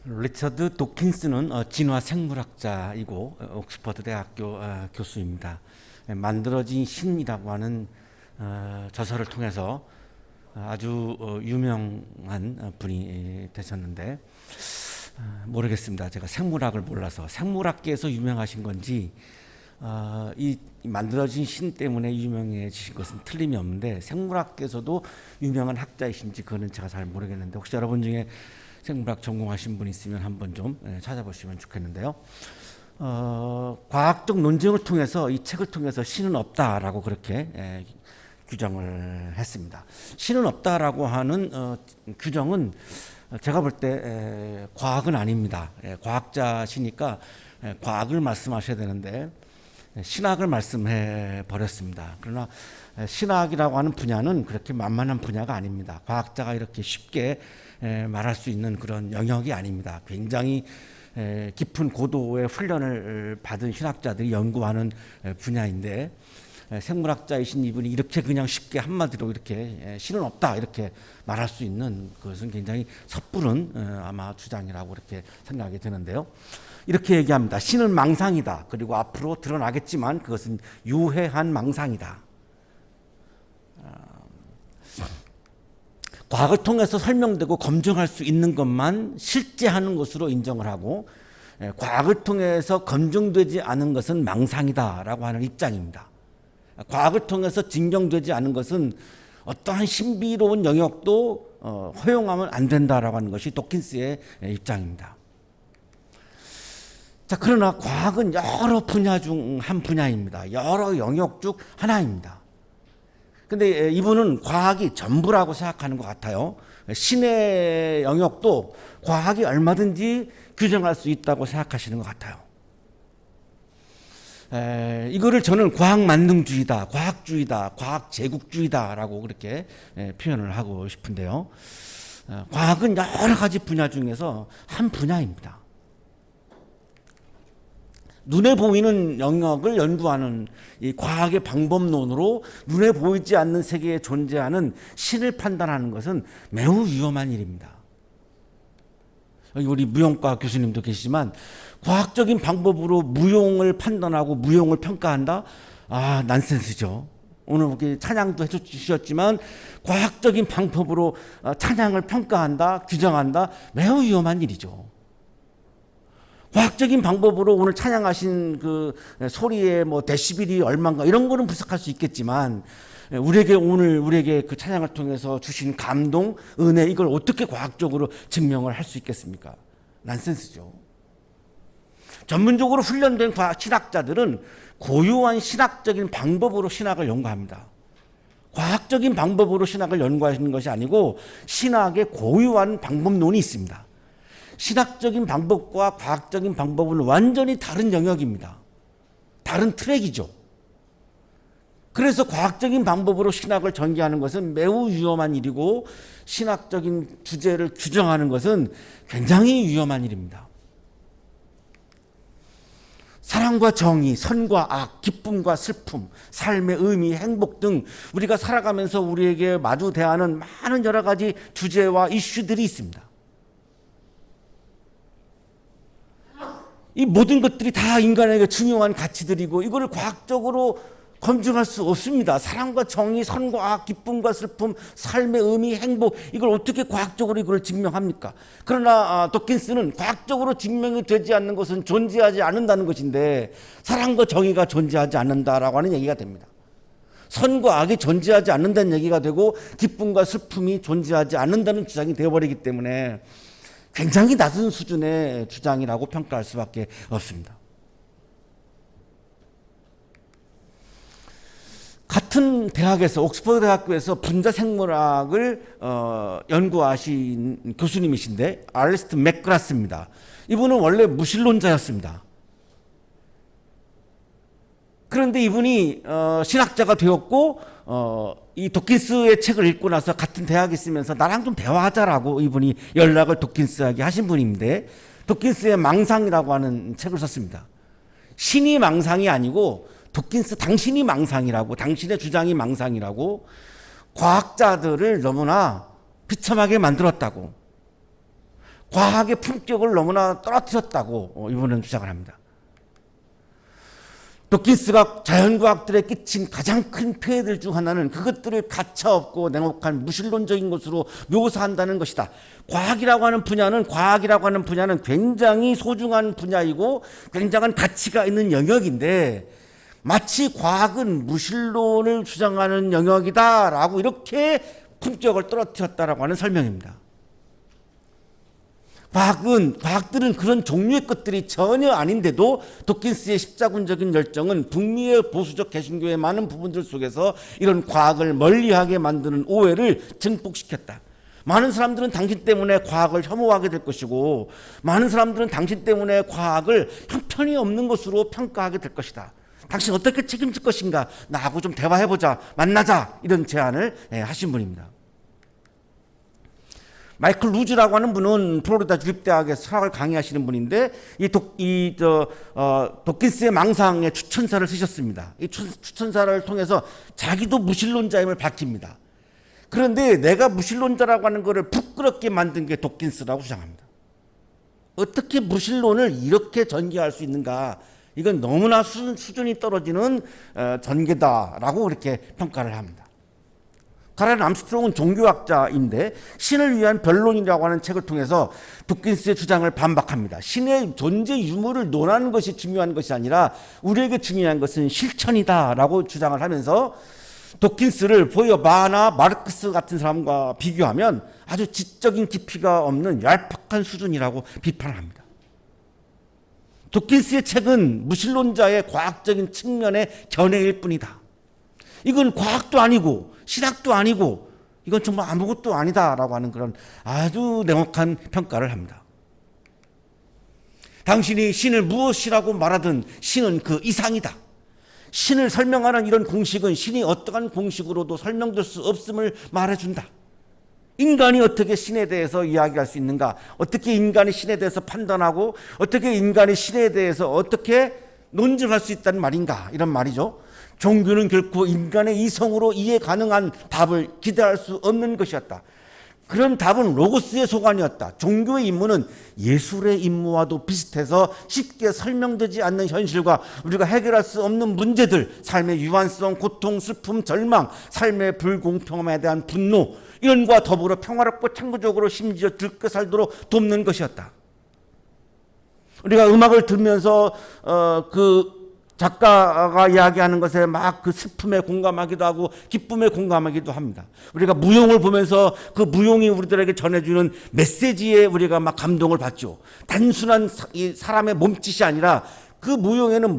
리처드 도킨스는 진화 생물학자이고 옥스퍼드 대학교 교수입니다. 만들어진 신이라고 하는 저서를 통해서 아주 유명한 분이 되셨는데 모르겠습니다. 제가 생물학을 몰라서 생물학계에서 유명하신 건지 이 만들어진 신 때문에 유명해지신 것은 틀림이 없는데 생물학계에서도 유명한 학자이신지 그거는 제가 잘 모르겠는데 혹시 여러분 중에 생물학 전공하신 분 있으면 한번 좀 찾아보시면 좋겠는데요. 과학적 논쟁을 통해서 이 책을 통해서 신은 없다라고 그렇게 규정을 했습니다. 신은 없다라고 하는 규정은 제가 볼 때 과학은 아닙니다. 과학자시니까 과학을 말씀하셔야 되는데 신학을 말씀해 버렸습니다. 그러나 신학이라고 하는 분야는 그렇게 만만한 분야가 아닙니다. 과학자가 이렇게 쉽게 말할 수 있는 그런 영역이 아닙니다. 굉장히 깊은 고도의 훈련을 받은 신학자들이 연구하는 분야인데 생물학자이신 이분이 이렇게 그냥 쉽게 한마디로 이렇게 신은 없다 이렇게 말할 수 있는 그것은 굉장히 섣부른 아마 주장이라고 이렇게 생각이 드는데요. 이렇게 얘기합니다. 신은 망상이다. 그리고 앞으로 드러나겠지만 그것은 유해한 망상이다. 과학을 통해서 설명되고 검증할 수 있는 것만 실제하는 것으로 인정을 하고 과학을 통해서 검증되지 않은 것은 망상이다라고 하는 입장입니다. 과학을 통해서 증명되지 않은 것은 어떠한 신비로운 영역도 허용하면 안 된다라고 하는 것이 도킨스의 입장입니다. 자, 그러나 과학은 여러 분야 중 한 분야입니다. 여러 영역 중 하나입니다. 근데 이분은 과학이 전부라고 생각하는 것 같아요. 신의 영역도 과학이 얼마든지 규정할 수 있다고 생각하시는 것 같아요. 이거를 저는 과학 만능주의다, 과학주의다, 과학 제국주의다라고 그렇게 표현을 하고 싶은데요. 과학은 여러 가지 분야 중에서 한 분야입니다. 눈에 보이는 영역을 연구하는 이 과학의 방법론으로 눈에 보이지 않는 세계에 존재하는 신을 판단하는 것은 매우 위험한 일입니다. 여기 우리 무용과 교수님도 계시지만 과학적인 방법으로 무용을 판단하고 무용을 평가한다? 난센스죠. 오늘 이렇게 찬양도 해주셨지만 과학적인 방법으로 찬양을 평가한다, 규정한다? 매우 위험한 일이죠. 과학적인 방법으로 오늘 찬양하신 그 소리의 뭐 데시벨이 얼마인가 이런 거는 분석할 수 있겠지만 우리에게 그 찬양을 통해서 주신 감동, 은혜 이걸 어떻게 과학적으로 증명을 할 수 있겠습니까? 난센스죠. 전문적으로 훈련된 신학자들은 고유한 신학적인 방법으로 신학을 연구합니다. 과학적인 방법으로 신학을 연구하시는 것이 아니고 신학의 고유한 방법론이 있습니다. 신학적인 방법과 과학적인 방법은 완전히 다른 영역입니다. 다른 트랙이죠. 그래서 과학적인 방법으로 신학을 전개하는 것은 매우 위험한 일이고 신학적인 주제를 규정하는 것은 굉장히 위험한 일입니다. 사랑과 정의, 선과 악, 기쁨과 슬픔, 삶의 의미, 행복 등 우리가 살아가면서 우리에게 마주 대하는 많은 여러 가지 주제와 이슈들이 있습니다. 이 모든 것들이 다 인간에게 중요한 가치들이고 이거를 과학적으로 검증할 수 없습니다. 사랑과 정의, 선과 악, 기쁨과 슬픔, 삶의 의미, 행복 이걸 어떻게 과학적으로 이걸 증명합니까? 그러나 도킨스는 과학적으로 증명이 되지 않는 것은 존재하지 않는다는 것인데 사랑과 정의가 존재하지 않는다라고 하는 얘기가 됩니다. 선과 악이 존재하지 않는다는 얘기가 되고 기쁨과 슬픔이 존재하지 않는다는 주장이 되어버리기 때문에 굉장히 낮은 수준의 주장이라고 평가할 수밖에 없습니다. 같은 대학에서 옥스퍼드 대학교에서 분자생물학을 연구하신 교수님이신데 알리스트 맥그라스입니다. 이분은 원래 무신론자였습니다. 그런데 이분이 신학자가 되었고 이 도킨스의 책을 읽고 나서 같은 대학에 있으면서 나랑 좀 대화하자라고 이분이 연락을 도킨스에게 하신 분인데 도킨스의 망상이라고 하는 책을 썼습니다. 신이 망상이 아니고 도킨스 당신이 망상이라고, 당신의 주장이 망상이라고 과학자들을 너무나 비참하게 만들었다고, 과학의 품격을 너무나 떨어뜨렸다고 이분은 주장을 합니다. 도킨스가 자연과학들에 끼친 가장 큰 폐해들 중 하나는 그것들을 가차없고 냉혹한 무신론적인 것으로 묘사한다는 것이다. 과학이라고 하는 분야는 굉장히 소중한 분야이고 굉장한 가치가 있는 영역인데 마치 과학은 무신론을 주장하는 영역이다라고 이렇게 품격을 떨어뜨렸다라고 하는 설명입니다. 과학들은 그런 종류의 것들이 전혀 아닌데도 도킨스의 십자군적인 열정은 북미의 보수적 개신교의 많은 부분들 속에서 이런 과학을 멀리하게 만드는 오해를 증폭시켰다. 많은 사람들은 당신 때문에 과학을 혐오하게 될 것이고 많은 사람들은 당신 때문에 과학을 형편이 없는 것으로 평가하게 될 것이다. 당신 어떻게 책임질 것인가? 나하고 좀 대화해보자. 만나자. 이런 제안을 하신 분입니다. 마이클 루즈라고 하는 분은 플로리다 주립대학에서 철학을 강의하시는 분인데 도킨스의 망상의 추천사를 쓰셨습니다. 이 추천사를 통해서 자기도 무신론자임을 밝힙니다. 그런데 내가 무신론자라고 하는 것을 부끄럽게 만든 게 도킨스라고 주장합니다. 어떻게 무신론을 이렇게 전개할 수 있는가? 이건 너무나 수준이 떨어지는 전개다라고 그렇게 평가를 합니다. 카렌 암스트롱은 종교학자인데 신을 위한 변론이라고 하는 책을 통해서 도킨스의 주장을 반박합니다. 신의 존재 유무를 논하는 것이 중요한 것이 아니라 우리에게 중요한 것은 실천이다라고 주장을 하면서 도킨스를 포이어바나 마르크스 같은 사람과 비교하면 아주 지적인 깊이가 없는 얄팍한 수준이라고 비판을 합니다. 도킨스의 책은 무신론자의 과학적인 측면의 견해일 뿐이다. 이건 과학도 아니고 신학도 아니고 이건 정말 아무것도 아니다라고 하는 그런 아주 냉혹한 평가를 합니다. 당신이 신을 무엇이라고 말하든 신은 그 이상이다. 신을 설명하는 이런 공식은 신이 어떠한 공식으로도 설명될 수 없음을 말해준다. 인간이 어떻게 신에 대해서 이야기할 수 있는가? 어떻게 인간이 신에 대해서 판단하고 어떻게 인간이 신에 대해서 어떻게 논증할 수 있다는 말인가? 이런 말이죠. 종교는 결코 인간의 이성으로 이해 가능한 답을 기대할 수 없는 것이었다. 그런 답은 로고스의 소관이었다. 종교의 임무는 예술의 임무와도 비슷해서 쉽게 설명되지 않는 현실과 우리가 해결할 수 없는 문제들, 삶의 유한성, 고통, 슬픔, 절망, 삶의 불공평함에 대한 분노, 이런과 더불어 평화롭고 창조적으로 심지어 즐겨 살도록 돕는 것이었다. 우리가 음악을 들으면서 그 작가가 이야기하는 것에 막 그 슬픔에 공감하기도 하고 기쁨에 공감하기도 합니다. 우리가 무용을 보면서 그 무용이 우리들에게 전해주는 메시지에 우리가 막 감동을 받죠. 단순한 사람의 몸짓이 아니라 그 무용에는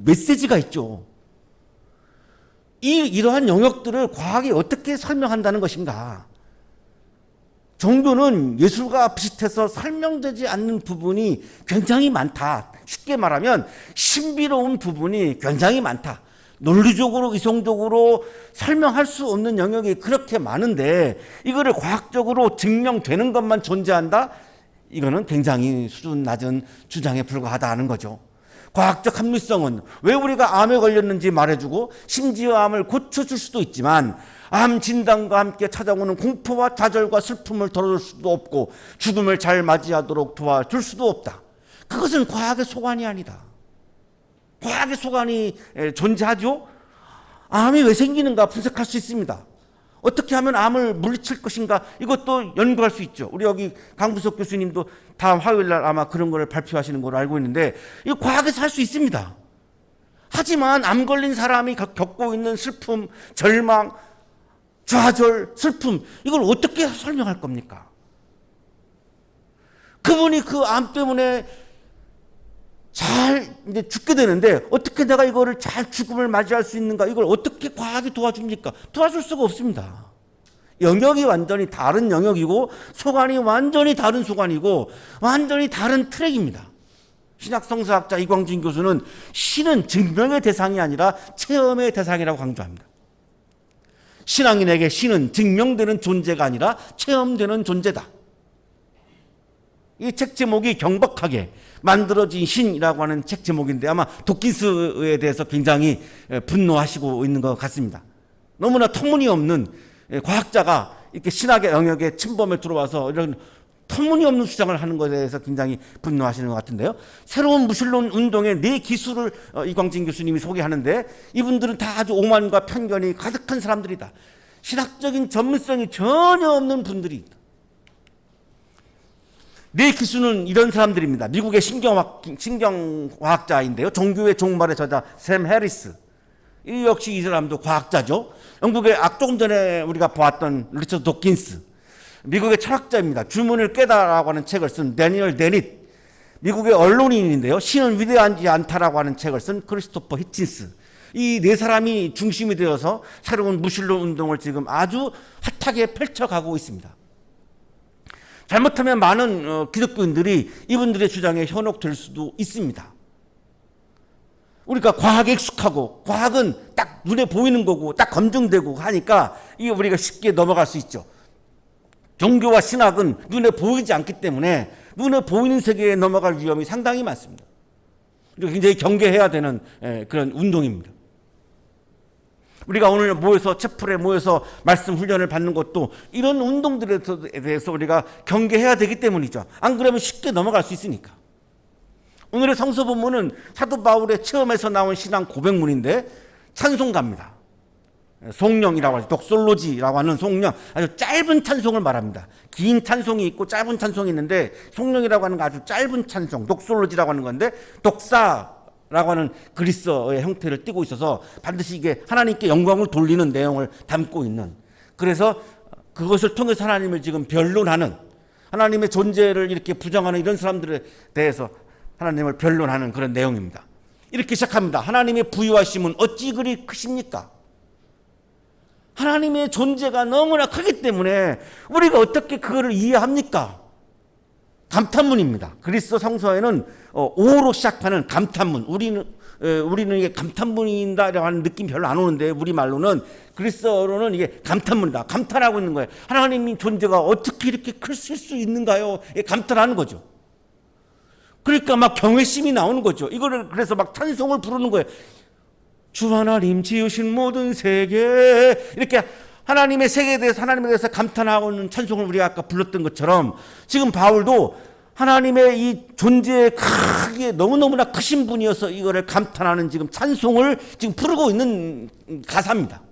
메시지가 있죠. 이러한 영역들을 과학이 어떻게 설명한다는 것인가? 종교는 예술과 비슷해서 설명되지 않는 부분이 굉장히 많다. 쉽게 말하면 신비로운 부분이 굉장히 많다. 논리적으로 이성적으로 설명할 수 없는 영역이 그렇게 많은데 이거를 과학적으로 증명되는 것만 존재한다? 이거는 굉장히 수준 낮은 주장에 불과하다는 거죠. 과학적 합리성은 왜 우리가 암에 걸렸는지 말해주고 심지어 암을 고쳐줄 수도 있지만 암 진단과 함께 찾아오는 공포와 좌절과 슬픔을 덜어줄 수도 없고 죽음을 잘 맞이하도록 도와줄 수도 없다. 그것은 과학의 소관이 아니다. 과학의 소관이 존재하죠. 암이 왜 생기는가 분석할 수 있습니다. 어떻게 하면 암을 물리칠 것인가 이것도 연구할 수 있죠. 우리 여기 강부석 교수님도 다음 화요일 날 아마 그런 걸 발표하시는 걸로 알고 있는데 이거 과학에서 할 수 있습니다. 하지만 암 걸린 사람이 겪고 있는 슬픔, 절망, 좌절, 슬픔 이걸 어떻게 설명할 겁니까? 그분이 그 암 때문에 잘 이제 죽게 되는데 어떻게 내가 이거를 잘 죽음을 맞이할 수 있는가? 이걸 어떻게 과학이 도와줍니까? 도와줄 수가 없습니다. 영역이 완전히 다른 영역이고 소관이 완전히 다른 소관이고 완전히 다른 트랙입니다. 신약성서학자 이광진 교수는 신은 증명의 대상이 아니라 체험의 대상이라고 강조합니다. 신앙인에게 신은 증명되는 존재가 아니라 체험되는 존재다. 이 책 제목이 경박하게 만들어진 신이라고 하는 책 제목인데 아마 도킨스에 대해서 굉장히 분노하시고 있는 것 같습니다. 너무나 터무니없는 과학자가 이렇게 신학의 영역에 침범에 들어와서 이런 터무니없는 주장을 하는 것에 대해서 굉장히 분노하시는 것 같은데요. 새로운 무신론 운동의 네 기술을 이광진 교수님이 소개하는데 이분들은 다 아주 오만과 편견이 가득한 사람들이다. 신학적인 전문성이 전혀 없는 분들이다. 네 기수는 이런 사람들입니다. 미국의 신경과학자인데요. 종교의 종말의 저자 샘 해리스. 이 역시 이 사람도 과학자죠. 영국의 조금 전에 우리가 보았던 리처드 도킨스. 미국의 철학자입니다. 주문을 깨달아라고 하는 책을 쓴 데니얼 데닛. 미국의 언론인인데요. 신은 위대하지 않다라고 하는 책을 쓴 크리스토퍼 히친스. 이 네 사람이 중심이 되어서 새로운 무신론 운동을 지금 아주 핫하게 펼쳐가고 있습니다. 잘못하면 많은 기독교인들이 이분들의 주장에 현혹될 수도 있습니다. 우리가 과학에 익숙하고 과학은 딱 눈에 보이는 거고 딱 검증되고 하니까 이게 우리가 쉽게 넘어갈 수 있죠. 종교와 신학은 눈에 보이지 않기 때문에 눈에 보이는 세계에 넘어갈 위험이 상당히 많습니다. 그리고 굉장히 경계해야 되는 그런 운동입니다. 우리가 오늘 모여서 채플에 모여서 말씀 훈련을 받는 것도 이런 운동들에 대해서 우리가 경계해야 되기 때문이죠. 안 그러면 쉽게 넘어갈 수 있으니까. 오늘의 성서 본문은 사도 바울의 체험에서 나온 신앙 고백문인데 찬송가입니다. 송령이라고 하죠. 독솔로지라고 하는 송령. 아주 짧은 찬송을 말합니다. 긴 찬송이 있고 짧은 찬송이 있는데 송령이라고 하는 거 아주 짧은 찬송, 독솔로지라고 하는 건데 독사라고 하는 그리스어의 형태를 띠고 있어서 반드시 이게 하나님께 영광을 돌리는 내용을 담고 있는, 그래서 그것을 통해서 하나님을 지금 변론하는, 하나님의 존재를 이렇게 부정하는 이런 사람들에 대해서 하나님을 변론하는 그런 내용입니다. 이렇게 시작합니다. 하나님의 부유하심은 어찌 그리 크십니까? 하나님의 존재가 너무나 크기 때문에 우리가 어떻게 그거를 이해합니까? 감탄문입니다. 그리스도 성서에는 오로 시작하는 감탄문, 우리는 이게 감탄문이다라고 하는 느낌 별로 안 오는데 우리말로는, 그리스어로는 이게 감탄문이다. 감탄하고 있는 거예요. 하나님의 존재가 어떻게 이렇게 크실 수 있는가요? 감탄하는 거죠. 그러니까 막 경외심이 나오는 거죠. 이거를 그래서 막 찬송을 부르는 거예요. 주 하나님 지으신 모든 세계, 이렇게 하나님의 세계에 대해서, 하나님에 대해서 감탄하고 있는 찬송을 우리가 아까 불렀던 것처럼 지금 바울도 하나님의 이 존재의 크기에 너무너무나 크신 분이어서 이거를 감탄하는 지금 찬송을 지금 부르고 있는 가사입니다.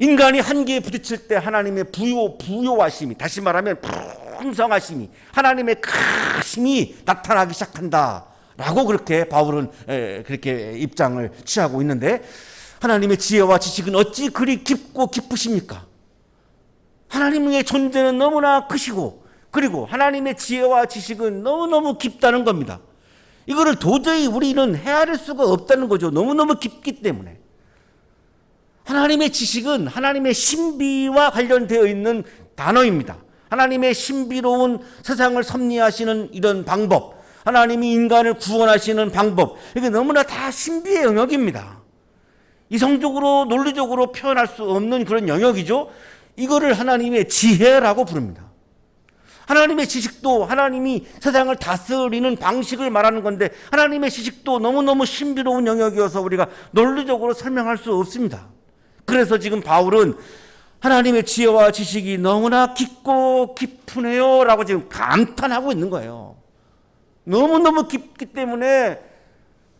인간이 한계에 부딪힐 때 하나님의 부요하심이, 다시 말하면 풍성하심이, 하나님의 크심이 나타나기 시작한다 라고 그렇게 바울은 그렇게 입장을 취하고 있는데, 하나님의 지혜와 지식은 어찌 그리 깊고 깊으십니까? 하나님의 존재는 너무나 크시고, 그리고 하나님의 지혜와 지식은 너무너무 깊다는 겁니다. 이거를 도저히 우리는 헤아릴 수가 없다는 거죠. 너무너무 깊기 때문에. 하나님의 지식은 하나님의 신비와 관련되어 있는 단어입니다. 하나님의 신비로운 세상을 섭리하시는 이런 방법, 하나님이 인간을 구원하시는 방법, 이게 너무나 다 신비의 영역입니다. 이성적으로 논리적으로 표현할 수 없는 그런 영역이죠. 이거를 하나님의 지혜라고 부릅니다. 하나님의 지식도 하나님이 세상을 다스리는 방식을 말하는 건데, 하나님의 지식도 너무너무 신비로운 영역이어서 우리가 논리적으로 설명할 수 없습니다. 그래서 지금 바울은 하나님의 지혜와 지식이 너무나 깊고 깊으네요 라고 지금 감탄하고 있는 거예요. 너무너무 깊기 때문에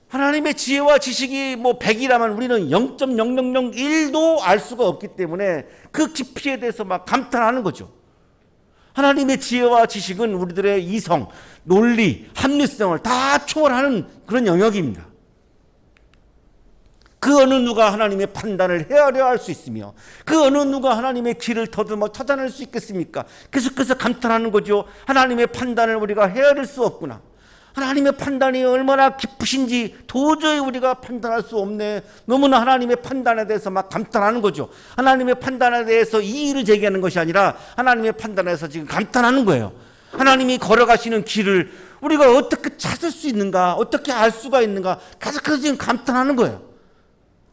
하나님의 지혜와 지식이 뭐 100이라면 우리는 0.0001도 알 수가 없기 때문에 그 깊이에 대해서 막 감탄하는 거죠. 하나님의 지혜와 지식은 우리들의 이성, 논리, 합리성을 다 초월하는 그런 영역입니다. 그 어느 누가 하나님의 판단을 헤아려 할 수 있으며, 그 어느 누가 하나님의 길을 더듬어 찾아낼 수 있겠습니까? 계속해서 감탄하는 거죠. 하나님의 판단을 우리가 헤아릴 수 없구나. 하나님의 판단이 얼마나 깊으신지 도저히 우리가 판단할 수 없네. 너무나 하나님의 판단에 대해서 막 감탄하는 거죠. 하나님의 판단에 대해서 이의를 제기하는 것이 아니라 하나님의 판단에 대해서 지금 감탄하는 거예요. 하나님이 걸어가시는 길을 우리가 어떻게 찾을 수 있는가, 어떻게 알 수가 있는가, 계속해서 지금 감탄하는 거예요.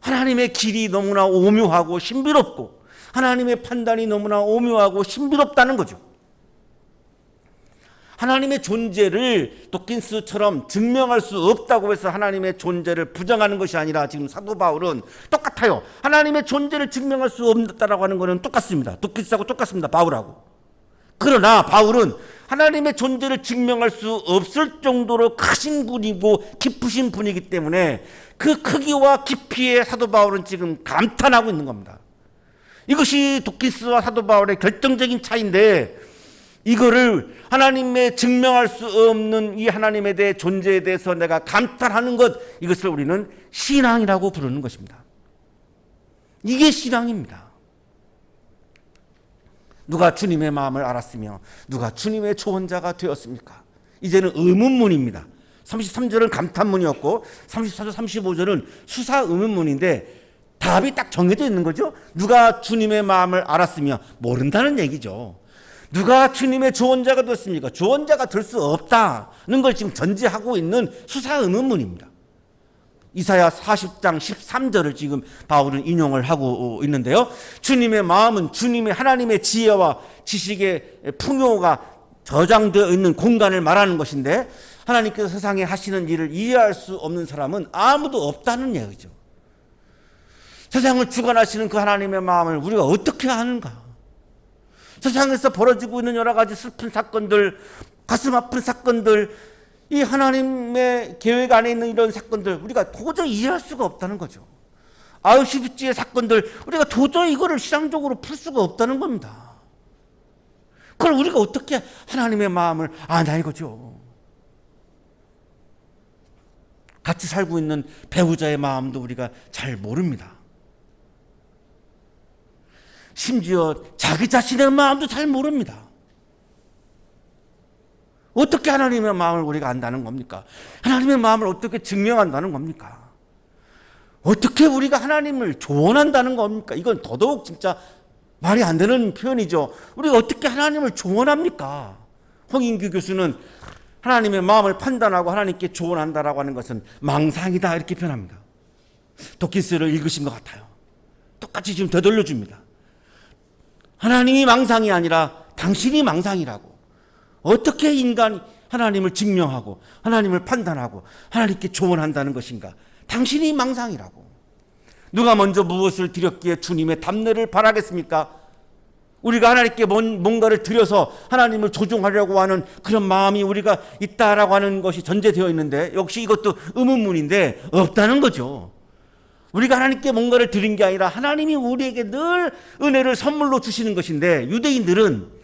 하나님의 길이 너무나 오묘하고 신비롭고, 하나님의 판단이 너무나 오묘하고 신비롭다는 거죠. 하나님의 존재를 도킨스처럼 증명할 수 없다고 해서 하나님의 존재를 부정하는 것이 아니라, 지금 사도 바울은 똑같아요. 하나님의 존재를 증명할 수 없다라고 하는 것은 똑같습니다. 도킨스하고 똑같습니다. 바울하고. 그러나 바울은 하나님의 존재를 증명할 수 없을 정도로 크신 분이고 깊으신 분이기 때문에 그 크기와 깊이에 사도 바울은 지금 감탄하고 있는 겁니다. 이것이 도키스와 사도 바울의 결정적인 차이인데, 이거를 하나님의 증명할 수 없는 이 하나님에 대해 존재에 대해서 내가 감탄하는 것, 이것을 우리는 신앙이라고 부르는 것입니다. 이게 신앙입니다. 누가 주님의 마음을 알았으며 누가 주님의 조언자가 되었습니까? 이제는 의문문입니다. 33절은 감탄문이었고 34절 35절은 수사 의문문인데 답이 딱 정해져 있는 거죠. 누가 주님의 마음을 알았으며, 모른다는 얘기죠. 누가 주님의 조언자가 되었습니까? 조언자가 될 수 없다는 걸 지금 전제하고 있는 수사 의문문입니다. 이사야 40장 13절을 지금 바울은 인용을 하고 있는데요. 주님의 마음은 주님의 하나님의 지혜와 지식의 풍요가 저장되어 있는 공간을 말하는 것인데, 하나님께서 세상에 하시는 일을 이해할 수 없는 사람은 아무도 없다는 얘기죠. 세상을 주관하시는 그 하나님의 마음을 우리가 어떻게 아는가? 세상에서 벌어지고 있는 여러 가지 슬픈 사건들, 가슴 아픈 사건들, 이 하나님의 계획 안에 있는 이런 사건들 우리가 도저히 이해할 수가 없다는 거죠. 아우슈비츠의 사건들 우리가 도저히 이거를 실황적으로 풀 수가 없다는 겁니다. 그걸 우리가 어떻게 하나님의 마음을 아냐 이거죠. 같이 살고 있는 배우자의 마음도 우리가 잘 모릅니다. 심지어 자기 자신의 마음도 잘 모릅니다. 어떻게 하나님의 마음을 우리가 안다는 겁니까? 하나님의 마음을 어떻게 증명한다는 겁니까? 어떻게 우리가 하나님을 조언한다는 겁니까? 이건 더더욱 진짜 말이 안 되는 표현이죠. 우리가 어떻게 하나님을 조언합니까? 홍인규 교수는 하나님의 마음을 판단하고 하나님께 조언한다라고 하는 것은 망상이다, 이렇게 표현합니다. 도키스를 읽으신 것 같아요. 똑같이 지금 되돌려줍니다. 하나님이 망상이 아니라 당신이 망상이라고. 어떻게 인간이 하나님을 증명하고 하나님을 판단하고 하나님께 조언한다는 것인가? 당신이 망상이라고. 누가 먼저 무엇을 드렸기에 주님의 답례를 바라겠습니까? 우리가 하나님께 뭔가를 드려서 하나님을 조종하려고 하는 그런 마음이 우리가 있다라고 하는 것이 전제되어 있는데, 역시 이것도 의문문인데 없다는 거죠. 우리가 하나님께 뭔가를 드린 게 아니라 하나님이 우리에게 늘 은혜를 선물로 주시는 것인데, 유대인들은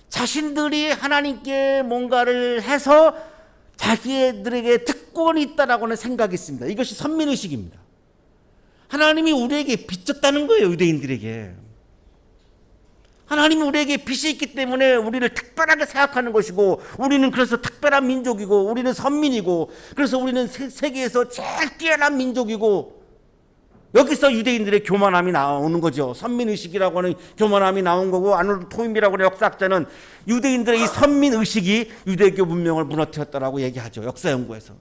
자신들이 하나님께 뭔가를 해서 자기들에게 특권이 있다라고 하는 생각이 있습니다. 이것이 선민의식입니다. 하나님이 우리에게 빚졌다는 거예요. 유대인들에게 하나님이 우리에게 빚이 있기 때문에 우리를 특별하게 생각하는 것이고, 우리는 그래서 특별한 민족이고, 우리는 선민이고, 그래서 우리는 세계에서 제일 뛰어난 민족이고, 여기서 유대인들의 교만함이 나오는 거죠. 선민의식이라고 하는 교만함이 나온 거고, 아놀드 토임이라고 하는 역사학자는 유대인들의 이 선민의식이 유대교 문명을 무너뜨렸다라고 얘기하죠. 역사 연구에서.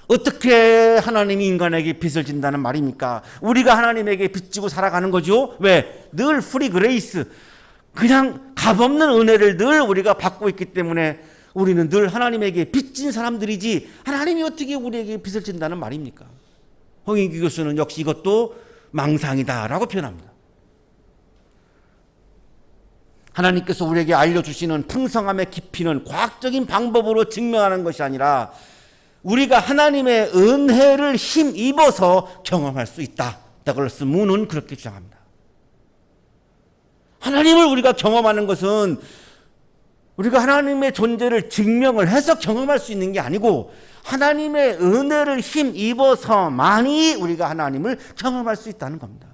어떻게 하나님이 인간에게 빚을 진다는 말입니까? 우리가 하나님에게 빚지고 살아가는 거죠. 왜? 늘 프리 그레이스, 그냥 값없는 은혜를 늘 우리가 받고 있기 때문에 우리는 늘 하나님에게 빚진 사람들이지, 하나님이 어떻게 우리에게 빚을 진다는 말입니까? 홍인규 교수는 역시 이것도 망상이다라고 표현합니다. 하나님께서 우리에게 알려주시는 풍성함의 깊이는 과학적인 방법으로 증명하는 것이 아니라 우리가 하나님의 은혜를 힘입어서 경험할 수 있다. 더글라스 문은 그렇게 주장합니다. 하나님을 우리가 경험하는 것은 우리가 하나님의 존재를 증명을 해서 경험할 수 있는 게 아니고, 하나님의 은혜를 힘입어서만이 우리가 하나님을 경험할 수 있다는 겁니다.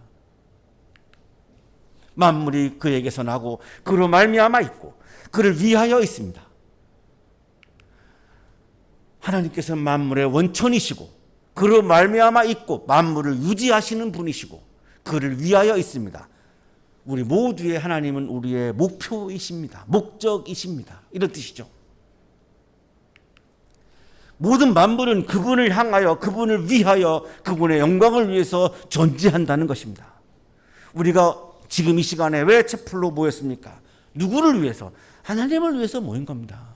만물이 그에게서 나고 그로 말미암아 있고 그를 위하여 있습니다. 하나님께서 만물의 원천이시고 그로 말미암아 있고 만물을 유지하시는 분이시고 그를 위하여 있습니다. 우리 모두의 하나님은 우리의 목표이십니다. 목적이십니다. 이런 뜻이죠. 모든 만물은 그분을 향하여, 그분을 위하여, 그분의 영광을 위해서 존재한다는 것입니다. 우리가 지금 이 시간에 왜 채플로 모였습니까? 누구를 위해서? 하나님을 위해서 모인 겁니다.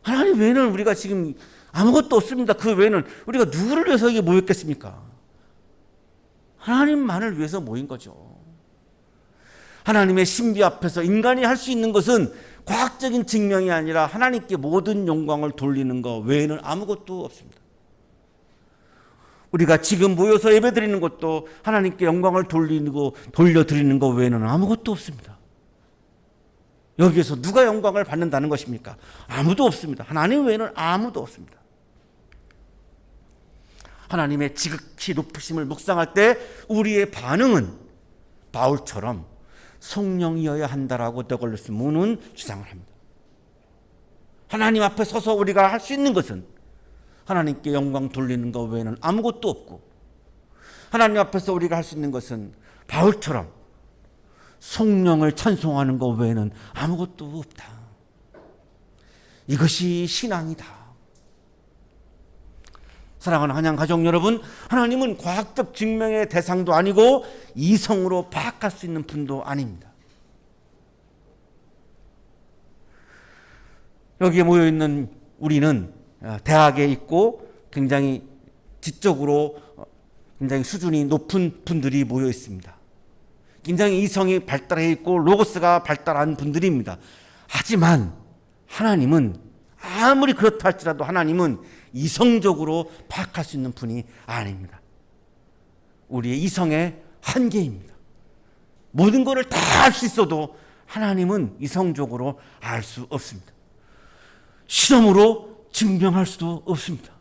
하나님 외에는 우리가 지금 아무것도 없습니다. 그 외에는 우리가 누구를 위해서 이게 모였겠습니까? 하나님만을 위해서 모인 거죠. 하나님의 신비 앞에서 인간이 할 수 있는 것은 과학적인 증명이 아니라 하나님께 모든 영광을 돌리는 것 외에는 아무것도 없습니다. 우리가 지금 모여서 예배드리는 것도 하나님께 영광을 돌려드리는 것 외에는 아무것도 없습니다. 여기에서 누가 영광을 받는다는 것입니까? 아무도 없습니다. 하나님 외에는 아무도 없습니다. 하나님의 지극히 높으심을 묵상할 때 우리의 반응은 바울처럼 성령이어야 한다라고 더글라스 문은 주장을 합니다. 하나님 앞에 서서 우리가 할 수 있는 것은 하나님께 영광 돌리는 것 외에는 아무것도 없고, 하나님 앞에서 우리가 할 수 있는 것은 바울처럼 성령을 찬송하는 것 외에는 아무것도 없다. 이것이 신앙이다. 사랑하는 한양 가족 여러분, 하나님은 과학적 증명의 대상도 아니고 이성으로 파악할 수 있는 분도 아닙니다. 여기에 모여있는 우리는 대학에 있고 굉장히 지적으로 굉장히 수준이 높은 분들이 모여 있습니다. 굉장히 이성이 발달해 있고 로고스가 발달한 분들입니다. 하지만 하나님은 아무리 그렇다 할지라도 하나님은 이성적으로 파악할 수 있는 분이 아닙니다. 우리의 이성의 한계입니다. 모든 것을 다 알 수 있어도 하나님은 이성적으로 알 수 없습니다. 실험으로 증명할 수도 없습니다.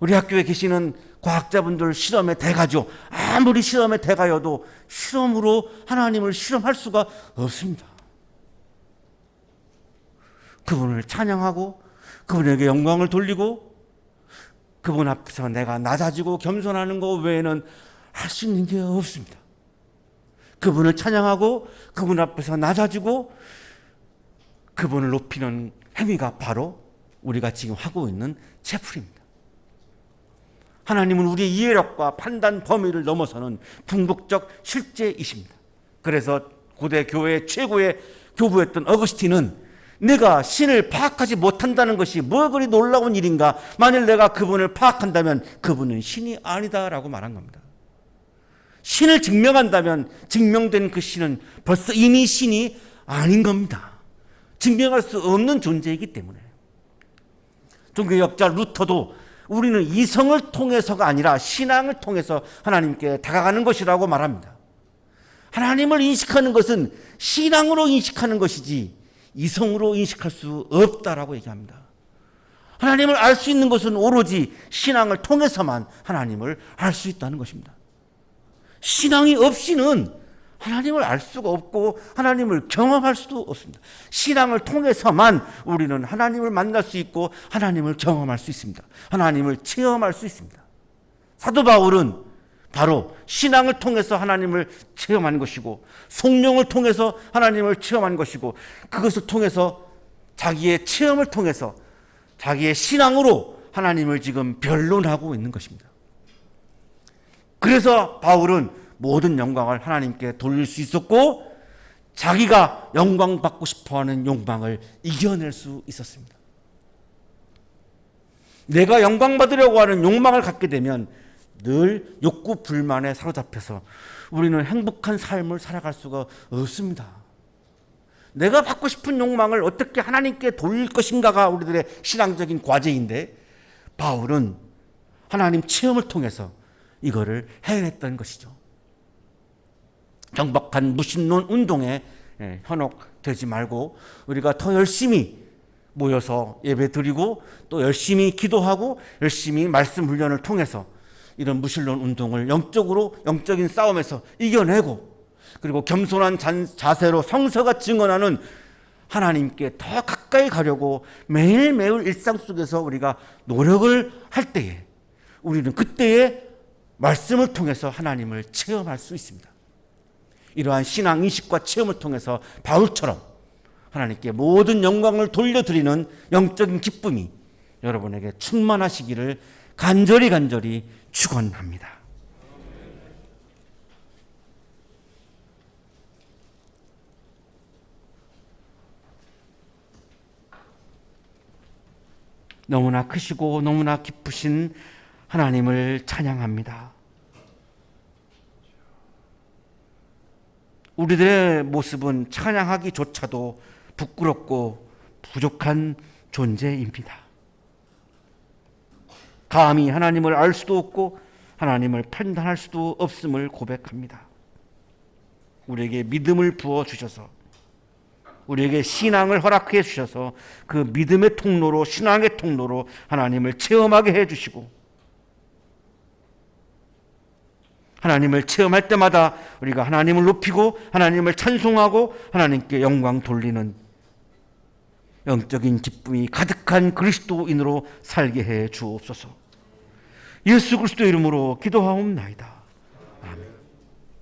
우리 학교에 계시는 과학자분들 실험의 대가죠. 아무리 실험의 대가여도 실험으로 하나님을 실험할 수가 없습니다. 그분을 찬양하고 그분에게 영광을 돌리고 그분 앞에서 내가 낮아지고 겸손하는 것 외에는 할 수 있는 게 없습니다. 그분을 찬양하고 그분 앞에서 낮아지고 그분을 높이는 행위가 바로 우리가 지금 하고 있는 채플입니다. 하나님은 우리의 이해력과 판단 범위를 넘어서는 궁극적 실제이십니다. 그래서 고대 교회의 최고의 교부였던 어거스틴은 내가 신을 파악하지 못한다는 것이 뭐 그리 놀라운 일인가? 만일 내가 그분을 파악한다면 그분은 신이 아니다라고 말한 겁니다. 신을 증명한다면 증명된 그 신은 벌써 이미 신이 아닌 겁니다. 증명할 수 없는 존재이기 때문에. 종교개혁자 루터도 우리는 이성을 통해서가 아니라 신앙을 통해서 하나님께 다가가는 것이라고 말합니다. 하나님을 인식하는 것은 신앙으로 인식하는 것이지 이성으로 인식할 수 없다라고 얘기합니다. 하나님을 알 수 있는 것은 오로지 신앙을 통해서만 하나님을 알 수 있다는 것입니다. 신앙이 없이는 하나님을 알 수가 없고 하나님을 경험할 수도 없습니다. 신앙을 통해서만 우리는 하나님을 만날 수 있고 하나님을 경험할 수 있습니다. 하나님을 체험할 수 있습니다. 사도 바울은 바로 신앙을 통해서 하나님을 체험한 것이고 성령을 통해서 하나님을 체험한 것이고 그것을 통해서 자기의 체험을 통해서 자기의 신앙으로 하나님을 지금 변론하고 있는 것입니다. 그래서 바울은 모든 영광을 하나님께 돌릴 수 있었고 자기가 영광 받고 싶어하는 욕망을 이겨낼 수 있었습니다. 내가 영광 받으려고 하는 욕망을 갖게 되면 늘 욕구 불만에 사로잡혀서 우리는 행복한 삶을 살아갈 수가 없습니다. 내가 받고 싶은 욕망을 어떻게 하나님께 돌릴 것인가가 우리들의 신앙적인 과제인데 바울은 하나님 체험을 통해서 이거를 해냈던 것이죠. 경박한 무신론 운동에 현혹되지 말고 우리가 더 열심히 모여서 예배 드리고 또 열심히 기도하고 열심히 말씀 훈련을 통해서 이런 무신론 운동을 영적인 싸움에서 이겨내고 그리고 겸손한 자세로 성서가 증언하는 하나님께 더 가까이 가려고 매일매일 일상 속에서 우리가 노력을 할 때에 우리는 그때에 말씀을 통해서 하나님을 체험할 수 있습니다. 이러한 신앙 인식과 체험을 통해서 바울처럼 하나님께 모든 영광을 돌려드리는 영적인 기쁨이 여러분에게 충만하시기를 간절히 축원합니다. 너무나 크시고 너무나 기쁘신 하나님을 찬양합니다. 우리들의 모습은 찬양하기조차도 부끄럽고 부족한 존재입니다. 감히 하나님을 알 수도 없고 하나님을 판단할 수도 없음을 고백합니다. 우리에게 믿음을 부어주셔서, 우리에게 신앙을 허락해 주셔서 그 믿음의 통로로, 신앙의 통로로 하나님을 체험하게 해주시고, 하나님을 체험할 때마다 우리가 하나님을 높이고 하나님을 찬송하고 하나님께 영광 돌리는 영적인 기쁨이 가득한 그리스도인으로 살게 해 주옵소서. 예수 그리스도 이름으로 기도하옵나이다.